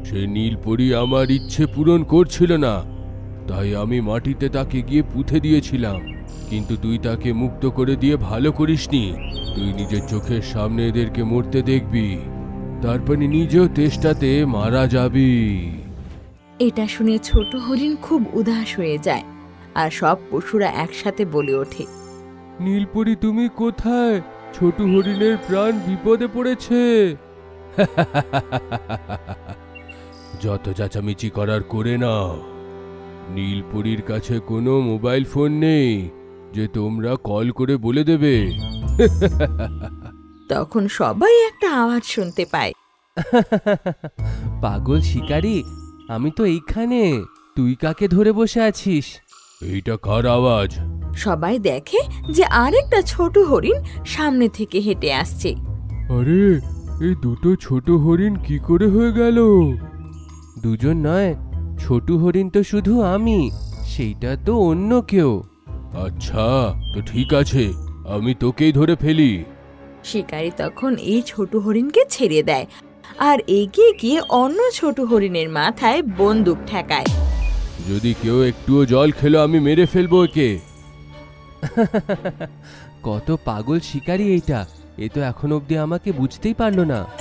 সে নীলপরি আমার ইচ্ছে পূরণ করছিল না, তাই আমি মাটিতে তাকে গিয়ে পুঁতে দিয়েছিলাম। কিন্তু তুই তাকে মুক্ত করে দিয়ে ভালো করিসনি। তুই নিজের চোখের সামনে এদেরকে মরতে দেখবি, তারপরে নিজেও তেষ্টাতে মারা যাবি। এটা শুনে ছোট হরিণ খুব উদাস হয়ে যায়, আর সব পশুরা একসাথে বলে ওঠে, নীলপরি তুমি কোথায়? ছোট হরিণের প্রাণ বিপদে পড়েছে। যত চেঁচামেচি করার করে নাও। নীলপরির কাছে কোনো মোবাইল ফোন নেই যে তোমরা কল করে বলে দেবে। তখন সবাই একটা আওয়াজ শুনতে পায়। পাগল শিকারী, আমি তো এইখানে। তুই কাকে ধরে বসে আছিস? এইটা কার আওয়াজ? সবাই দেখে যে আরেকটা ছোট হরিণ সামনে থেকে হেঁটে আসছে। আরে, এই দুটো ছোট হরিণ কি করে হয়ে গেল? দুজন নয়, ছোট হরিণ তো শুধু আমি, সেইটা তো অন্য কেউ। আচ্ছা, তো ঠিক আছে, আমি তোকেই ধরে ফেলি। শিকারী তখন এই ছোট হরিণকে ছেড়ে দেয় আর এগিয়ে গিয়ে অন্য ছোট হরিণের মাথায় বন্দুক ঠেকায়। যদি কেউ একটুও জল খেলো আমি মেরে ফেলবো একে। কত পাগল শিকারী এইটা! এ তো এখন অবধি আমাকে বুঝতেই পারলো না।